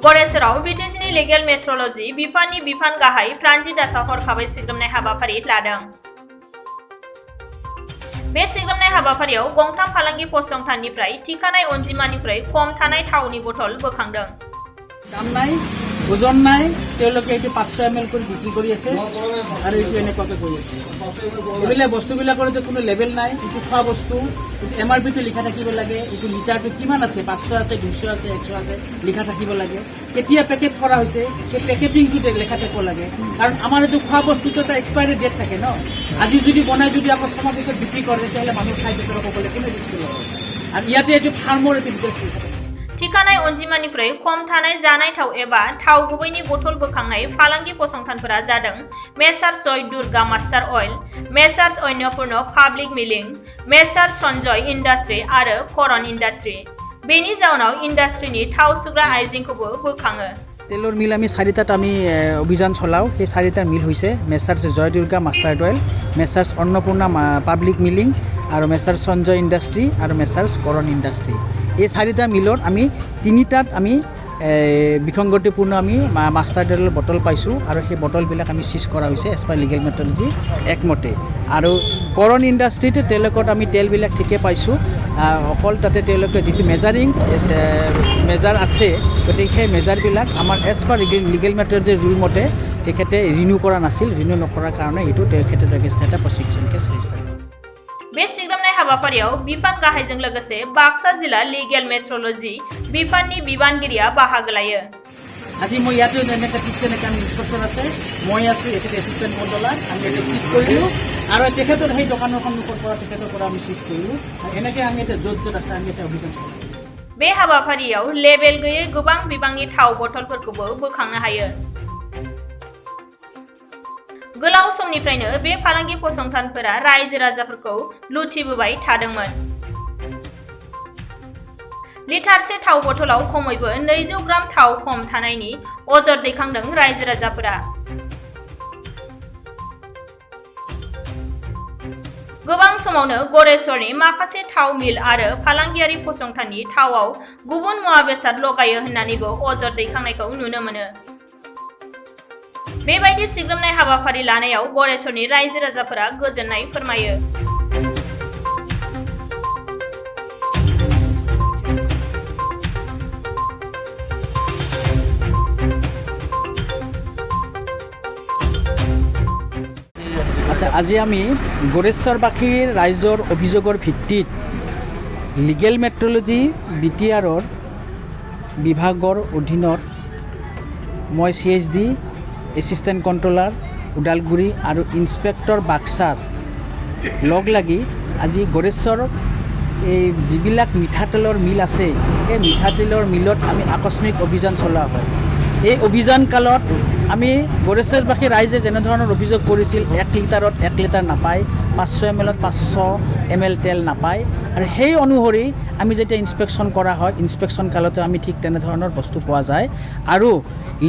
गड़ेसराव बीटीसीनि legal मेट्रोलजी बिफाननि बिफान गाहाय प्रान्जित दासआ हरखाबै सिग्रोमनाय हाबाफारि लादों। बे सिग्रोमनाय हाबाफारियाव गंथाम फालांगि फसंथाननिफ्राय थिखानाय अनजिमानिख्रुइ खम थानाय थावनि बथल बोखांदों। দাম নাই ওজন নাই তেওঁলোকে এইটো 500 ml কৰি বিক্ৰী কৰি আছে আৰু এইটো এনেকুৱাকৈ কৰি আছে। এইবিলাক বস্তুবিলাকৰ যে কোনো লেভেল নাই, এইটো খোৱা বস্তু এমআৰপিটো লিখা থাকিব লাগে, এইটো লিটাৰটো কিমান আছে 500 আছে 200 আছে 100 আছে লিখা থাকিব লাগে। কেতিয়া পেকেট কৰা হৈছে সেই পেকেটিংটো লিখা থাকিব লাগে, কাৰণ আমাৰ এইটো খোৱা বস্তুটো এটা এক্সপায়াৰি ডেট থাকে ন। আজি যদি বনাই যদি আকৌ ছমাহ পিছত বিক্ৰী কৰে তেতিয়াহ'লে মানুহ খাই ভিতৰত ক'বলৈ কোনে বস্তু ল'ব। আৰু ইয়াতে এইটো ফাৰ্মৰ এইটো ডিটেইলছ লিখা থাকে। थिखानाय अनजिमानिफ्राय खम थानाय जानाय थाव एबा थाव गुबैनि बथल बोखांनाय फालांगि फसंथानफोरा जादों मेसार्स जय दुर्गा मास्टार अइल, मेसार्स अन्नपूर्ण पाब्लिक मिलिं, मेसार्स सन्जय इन्डास्ट्री आरो करन इन्डास्ट्री। बेनि जाउनाव इन्डास्ट्रीनि थाव सुग्रा आइजेंखौबो बोखाङो। তেলৰ মিল আমি 4টাত আমি অভিযান চলাওঁ। সেই 4টা মিল হৈছে messrs Jay Durga mustard oil, messrs Annapurna public milling আৰু মেসাৰ্স সঞ্জয় ইণ্ডাষ্ট্ৰী আৰু মেসাৰ্স কৰণ ইণ্ডাষ্ট্ৰী। এই 4টা মিলত আমি 3টাত আমি বিসংগতিপূৰ্ণ আমি মাষ্টাৰ্ড অইলৰ বটল পাইছোঁ আৰু সেই বটলবিলাক আমি চিজ কৰা হৈছে এজ পাৰ লিগেল মেট্ৰলজি একমতে। আৰু কৰণ ইণ্ডাষ্ট্ৰীত তেওঁলোকত আমি তেলবিলাক ঠিকে পাইছোঁ, অকল তাতে তেওঁলোকে যিটো মেজাৰ আছে গতিকে সেই মেজাৰবিলাক আমাৰ এজ পাৰ লিগেল মেট্ৰলজিৰ ৰুল মতে তেখেতে ৰিনিউ কৰা নাছিল। ৰিনিউ নকৰাৰ কাৰণে এইটো তেখেতৰ এগেইনষ্ট এটা প্ৰচিকিউশ্যন কেছ ৰেজিষ্টাৰ। बे सिग्रोमनाय हाबाफारियाव बिफान गाहायजों लोगोसे बाक्सा जिल्ला लिगेल मेट्रोलजी बिफाननि बिबानगिरिया बाहागो लायो। আজি মই ইয়াতে এনেকৈ ঠিক তেনেকৈ আমি ইন্সপেক্টৰ আছে, মই আছোঁ এখেতে এছিষ্টেণ্ট কণ্ট্ৰলাৰ। আমি এটা চিজ কৰিলোঁ আৰু তেখেতৰ সেই দোকানৰ সন্মুখৰ পৰা তেখেতৰ পৰা আমি চিজ কৰিলোঁ। এনেকৈ আমি এটা য'ত য'ত আছে আমি এটা অভিযান চলাওঁ। बे हाबाफारियाव लेबेल गैयै गोबां बिबांनि थाव बथलफोरखौबो बोखांनो हायो। गोलाव समनिफ्रायनो बे फालांगि फसंथानफोरा रायजो राजाफोरखौ लुथिबोबाय थादोंमोन। लिटारसे थाव बथलाव खमैबो 200 ग्राम थाव खम थानायनि अजद दैखांदों रायजो राजाफोरा। गोबां समावनो गड़ेसरनि माखासे थाव मिल आरो फालांगियारि फसंथाननि थावआव गुबुन मुवा बेसाद लगायो होननानैबो अजद दैखांनायखौ नुनो मोनो। बेबायदि सिग्रोमनाय हाबाफारि लानायाव गड़ेसरनि रायजो राजाफोरा गोजोननाय फोरमायो। আচ্ছা, আজি আমি গড়েশ্বৰবাসীৰ ৰাইজৰ অভিযোগৰ ভিত্তিত লিগেল মেট্ৰলজি বিটিআৰৰ বিভাগৰ অধীনত মই CHD এছিষ্টেণ্ট কণ্ট্ৰলাৰ ওদালগুৰি আৰু ইন্সপেক্টৰ বাক্সাৰ লগ লাগি আজি গড়েশ্বৰ এই যিবিলাক মিঠাতেলৰ মিল আছে এই মিঠাতেলৰ মিলত আমি আকস্মিক অভিযান চলোৱা হয়। এই অভিযান কালত আমি গড়েশ্বৰবাসী ৰাইজে যেনেধৰণৰ অভিযোগ কৰিছিল 1 লিটাৰত 1 লিটাৰ নাপায়, 500 ml 500 ml তেল নাপায়, আৰু সেই অনুসৰি আমি যেতিয়া ইন্সপেকশ্যন কৰা হয় ইন্সপেকশ্যন কালতে আমি ঠিক তেনেধৰণৰ বস্তু পোৱা যায়। আৰু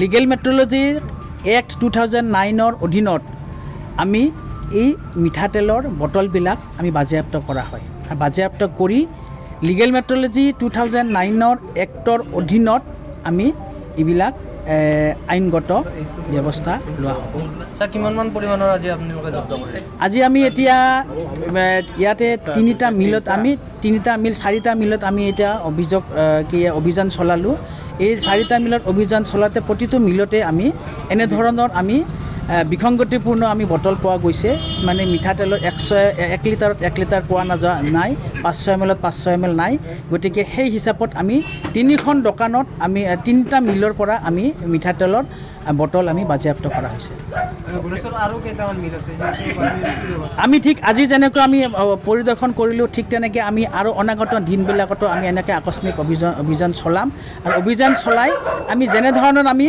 লিগেল মেট্ৰলজিৰ এক্ট 2009ৰ অধীনত আমি এই মিঠাতেলৰ বটলবিলাক আমি বাজেয়াপ্ত কৰা হয়। আৰু বাজেয়াপ্ত কৰি লিগেল মেট্ৰলজি 2009ৰ এক্টৰ অধীনত আমি এইবিলাক আইনগত ব্যৱস্থা লোৱা হ'ব। স্যাৰ কিমানমান পৰিমাণৰ আজি আপোনালোকে জব্দ কৰিলে? আজি আমি এতিয়া ইয়াতে 3টা মিলত আমি 4টা মিলত আমি এতিয়া অভিযান চলালোঁ। এই 4টা মিলত অভিযান চলাতে প্ৰতিটো মিলতে আমি এনেধৰণৰ আমি বিসংগতিপূৰ্ণ আমি বটল পোৱা গৈছে। মানে মিঠাতেলৰ 1 লিটাৰত 1 লিটাৰ পোৱা নাই, 500 ml 500 ml নাই। গতিকে সেই হিচাপত আমি 3খন দোকানত আমি 3টা মিলৰ পৰা আমি মিঠাতেলৰ বটল আমি বাজেয়াপ্ত কৰা হৈছে। আমি ঠিক আজি যেনেকৈ আমি পৰিদৰ্শন কৰিলোঁ ঠিক তেনেকৈ আমি আৰু অনাগত দিনবিলাকতো আমি এনেকৈ আকস্মিক অভিযান চলাম। আৰু অভিযান চলাই আমি যেনেধৰণৰ আমি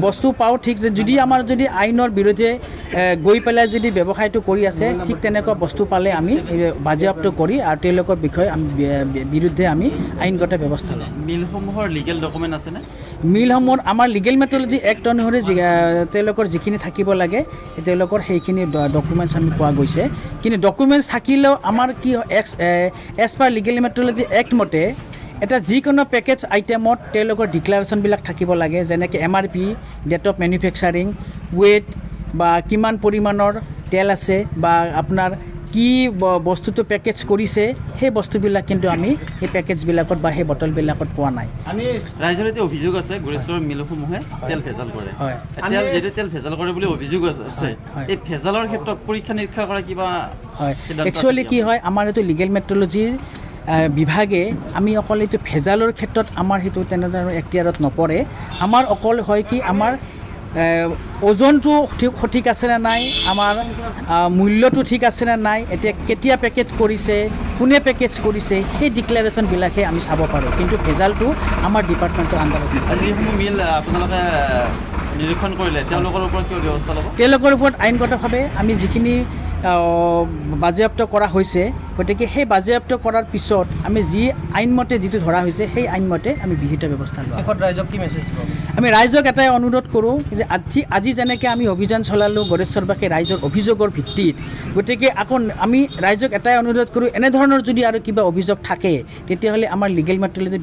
বস্তু পাওঁ ঠিক যদি আমাৰ যদি আইনৰ বিৰুদ্ধে গৈ পেলাই যদি ব্যৱসায়টো কৰি আছে ঠিক তেনেকুৱা বস্তু পালে আমি বাজেয়াপ্ত কৰি আৰু তেওঁলোকৰ বিষয়ে আমি বিৰুদ্ধে আমি আইনগত ব্যৱস্থা লওঁ। মিলসমূহৰ লিগেল ডকুমেণ্ট আছেনে? মিলসমূহৰ আমাৰ লিগেল মেট্ৰলজি এক্ট অনুসৰি তেওঁলোকৰ যিখিনি থাকিব লাগে তেওঁলোকৰ সেইখিনি ডকুমেণ্টছ আমি পোৱা গৈছে। কিন্তু ডকুমেণ্টছ থাকিলেও আমাৰ কি এজ পাৰ লিগেল মেট্ৰলজি এক্ট মতে এটা যিকোনো পেকেজ আইটেমত তেওঁলোকৰ ডিক্লাৰেশ্যনবিলাক থাকিব লাগে, যেনেকৈ MRP, date of manufacturing, weight বা কিমান পৰিমাণৰ তেল আছে বা আপোনাৰ কি বস্তুটো পেকেজ কৰিছে, সেই বস্তুবিলাক কিন্তু আমি সেই পেকেজবিলাকত বা সেই বটলবিলাকত পোৱা নাই। ৰাইজৰ এতিয়া অভিযোগ আছে গড়েশ্বৰ মিলসমূহে তেল ভেজাল কৰে। যিহেতু তেল ভেজাল কৰে বুলি অভিযোগ আছে, এই ভেজালৰ ক্ষেত্ৰত পৰীক্ষা নিৰীক্ষা কৰা কিবা হয়, একচুৱেলি কি হয়, আমাৰ এইটো লিগেল মেট্ৰলজিৰ বিভাগে আমি অকল এইটো ভেজালৰ ক্ষেত্ৰত আমাৰ সেইটো তেনেধৰণৰ এখতিয়াৰত নপৰে। আমাৰ অকল হয় কি আমাৰ ওজনটো সঠিক আছেনে নাই, আমাৰ মূল্যটো ঠিক আছেনে নাই, এতিয়া কেতিয়া পেকেট কৰিছে, কোনে পেকেজ কৰিছে, সেই ডিক্লেৰেশ্যনবিলাকহে আমি চাব পাৰোঁ, কিন্তু ভেজালটো আমাৰ ডিপাৰ্টমেণ্টৰ আণ্ডাৰত। যিসমূহ মিল আপোনালোকে নিৰীক্ষণ কৰিলে তেওঁলোকৰ ওপৰত কিয় ব্যৱস্থা ল'ব? তেওঁলোকৰ ওপৰত আইনগতভাৱে আমি যিখিনি বাজেয়াপ্ত কৰা হৈছে, গতিকে সেই বাজেয়াপ্ত কৰাৰ পিছত আমি যি আইনমতে যিটো ধৰা হৈছে সেই আইনমতে আমি বিহিত ব্যৱস্থা লওঁ। ৰাইজক কি মেছেজ দিব? আমি ৰাইজক এটাই অনুৰোধ কৰোঁ যে আজি যেনেকৈ আমি অভিযান চলালোঁ গড়েশ্বৰবাসী ৰাইজৰ অভিযোগৰ ভিত্তিত, গতিকে আকৌ আমি ৰাইজক এটাই অনুৰোধ কৰোঁ, এনেধৰণৰ যদি আৰু কিবা অভিযোগ থাকে তেতিয়াহ'লে আমাৰ লিগেল মেট্ৰলজি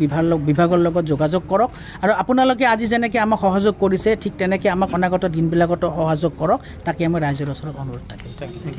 বিভাগৰ লগত যোগাযোগ কৰক, আৰু আপোনালোকে আজি যেনেকৈ আমাক সহযোগ কৰিছে ঠিক তেনেকৈ আমাক অনাগত দিনবিলাকতো সহযোগ কৰক, তাকে আমি ৰাইজৰ ওচৰত অনুৰোধ থাকিল।